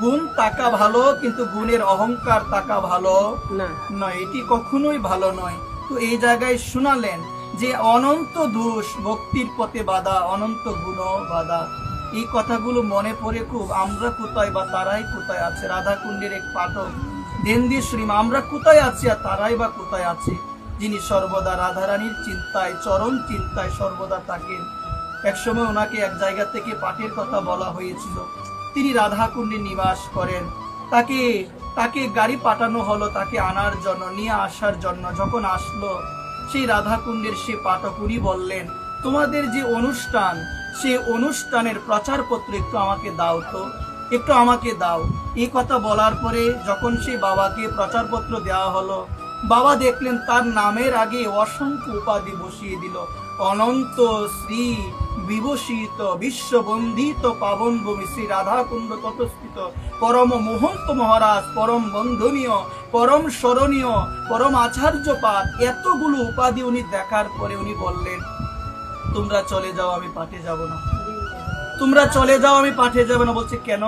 গুণ থাকা ভালো, কিন্তু গুণের অহংকার থাকা ভালো না। নয়, এটি কখনোই ভালো নয়। তো এই জায়গায় শোনালেন যে অনন্ত দোষ ভক্তির পথে বাধা, অনন্ত গুণ বাধা। এই কথাগুলো মনে পড়ে খুব, আমরা কোথায় বা তারাই কোথায় আছে। রাধাকুণ্ডের এক পাঠক দেন্দ্রী মা, আমরা কোথায় আছি আর তারাই বা কোথায় আছে, যিনি সর্বদা রাধারানীর চিন্তায়, চরণ চিন্তায় সর্বদা থাকেন। একসময় ওনাকে এক জায়গা থেকে পাঠের কথা বলা হয়েছিল, তিনি রাধাকুণ্ডে নিবাস করেন। তাকে তাকে গাড়ি পাঠানো হলো তাকে আনার জন্য, নিয়ে আসার জন্য। যখন আসলো সেই রাধাকুণ্ডের সে পাঠক, উনি বললেন, তোমাদের যে অনুষ্ঠান, সে অনুষ্ঠানের প্রচারপত্র একটু আমাকে দাও তো, একটু আমাকে দাও। এই কথা বলার পরে যখন সেই বাবাকে প্রচারপত্র দেওয়া হলো, বাবা দেখলেন তার নামের আগে অসংখ্য উপাধি বসিয়ে দিল। অনন্ত শ্রী বিভূষিত বিশ্ববন্দিত পাবন ভূমি শ্রী রাধাকুণ্ড তটস্থিত পরম মহন্ত মহারাজ, পরম বন্ধনীয়, পরম স্মরণীয়, পরম আচার্যপাদ, এতগুলো উপাধি উনি দেখার পরে উনি বললেন, তোমরা চলে যাও, আমি পাঠে যাব না। তোমরা চলে যাও, আমি পাঠে যাব না। বলছে কেন?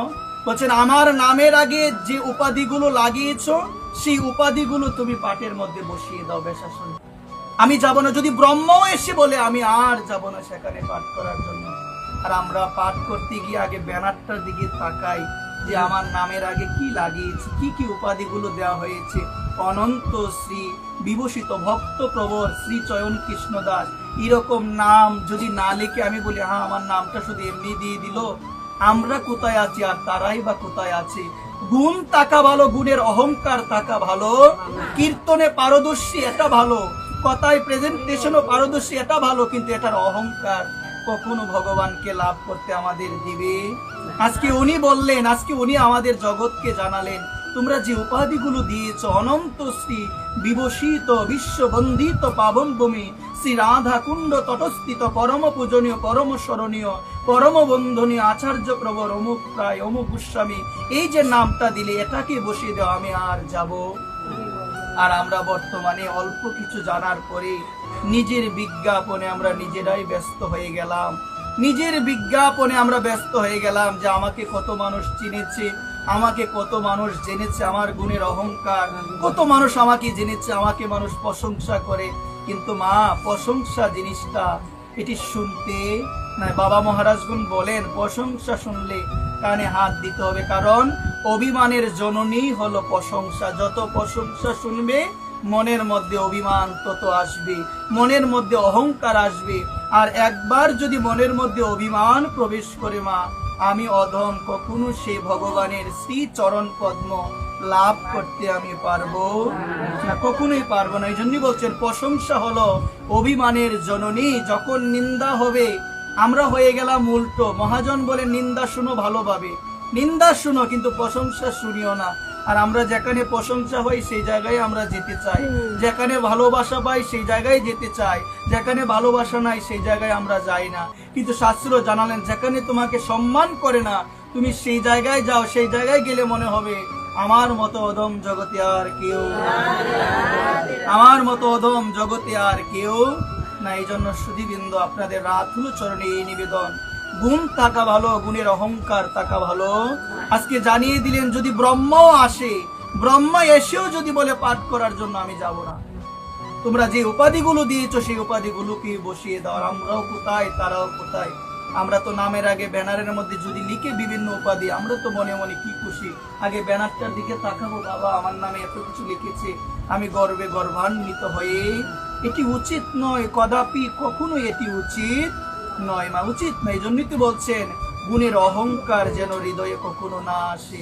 বলছেন আমার নামের আগে যে উপাধিগুলো লাগিয়েছো, সেই উপাধিগুলো তুমি পাঠের মধ্যে বসিয়ে দাও বেশাসনে। আমি যাব না। যদি ব্রহ্মও এসে বলে, আমি আর যাব না সেখানে পাঠ করার জন্য। আর আমরা পাঠ করতে গিয়ে আগে ব্যানারটার দিকে তাকাই যে আমার নামের আগে কি লাগিয়েছে, কি কি উপাধিগুলো দেওয়া হয়েছে। অনন্ত শ্রী বিভূষিত ভক্ত প্রবর শ্রী চয়ন কৃষ্ণ দাস, এরকম নাম যদি না লিখে আমি বলি হ্যাঁ আমার নামটা শুধু এমনি দিয়ে দিল, আমরা কোথায় আছি আর তারাই বা কোথায় আছে। গুণ থাকা ভালো, গুণের অহংকার থাকা ভালো। কীর্তনে পারদর্শী এটা ভালো, কথায় প্রেজেন্টেশনও পারদর্শী এটা ভালো, কিন্তু এটার অহংকার কখনো ভগবানকে লাভ করতে আমাদের দিবে। আজকে উনি বললেন, আজকে উনি আমাদের জগৎকে জানালেন, তোমরা যে উপাধিগুলো দিয়েছ, অনন্ত শ্রী বিভূষিত বিশ্ববন্দিত পাবন ভূমি শ্রী রাধা কুণ্ড তটস্থিত পরম পূজনীয়, পরম স্মরণীয়, পরম বন্ধনীয় আচার্য প্রবর অমুক প্রায় অমুক গোস্বামী, এই যে নামটা দিলে এটাকে বসিয়ে দাও, আমি আর যাব। আর আমরা বর্তমানে অল্প কিছু জানার পরে নিজের বিজ্ঞাপনে আমরা নিজেরাই ব্যস্ত হয়ে গেলাম। নিজের বিজ্ঞাপনে আমরা ব্যস্ত হয়ে গেলাম যে আমাকে কত মানুষ চিনেছে, আমাকে কত মানুষ জেনেছে, আমার গুণের অহংকার, কত মানুষ আমাকে জেনেছে, আমাকে মানুষ প্রশংসা করে। কিন্তু মা, প্রশংসা জিনিসটা এটি শুনতে না। বাবা মহারাজগুণ বলেন, প্রশংসা শুনলে কানে হাত দিতে হবে, কারণ অভিমানের জননী হলো প্রশংসা। যত প্রশংসা শুনবে মনের মধ্যে অভিমান তত আসবে, মনের মধ্যে অহংকার আসবে। আর একবার যদি মনের মধ্যে অভিমান প্রবেশ করে মা, আমি অধম, কখনো সেই ভগবানের শ্রী চরণ পদ্ম লাভ করতে আমি পারবো না, কখনোই পারবো না। এই জন্যই বলছেন প্রশংসা হলো অভিমানের জননী। যখন নিন্দা হবে আমরা হয়ে গেলাম উল্টো। মহাজন বলে নিন্দা শুনো ভালোভাবে, নিন্দা শুনো কিন্তু প্রশংসা শুনিও না। আর আমরা যেখানে প্রশংসা হয় সেই জায়গায় আমরা যেতে চাই, যেখানে ভালোবাসা পাই সেই জায়গায় যেতে চাই, যেখানে ভালোবাসা নাই সেই জায়গায় আমরা যাই না। কিন্তু শাস্ত্র জানালেন, যেখানে তোমাকে সম্মান করে না তুমি সেই জায়গায় যাও, সেই জায়গায় গেলে মনে হবে আমার মতো অধম জগতে আর কেউ, আমার মতো অধম জগতে আর কেউ না। এই জন্য সুধীবৃন্দ, আপনাদের রাতুল চরণে এই নিবেদন, গুণ থাকা ভালো, গুণের অহংকার থাকা ভালো। আজকে জানিয়ে দিলেন, যদি ব্রহ্মও আসে, ব্রহ্মা এসেও যদি বলে পাঠ করার জন্য, আমি যাব না। তোমরা যে উপাধিগুলো দিয়েছো সেই উপাধিগুলোকে বসিয়ে দাও। আমরাও কোথায়, তারাও কোথায়। আমরা তো নামের আগে ব্যানারের মধ্যে যদি লিখে বিভিন্ন উপাধি, আমরা তো মনে মনে কি খুশি, আগে ব্যানারটার দিকে তাকাবো, বাবা আমার নামে এত কিছু লিখেছে, আমি গর্বে গর্বান্বিত হয়ে। এটি উচিত নয়, কদাপি কখনো এটি উচিত নয় মা, উচিত নয়। এই জন্যই তো বলছেন, গুণের অহংকার যেন হৃদয়ে কখনো না আসে।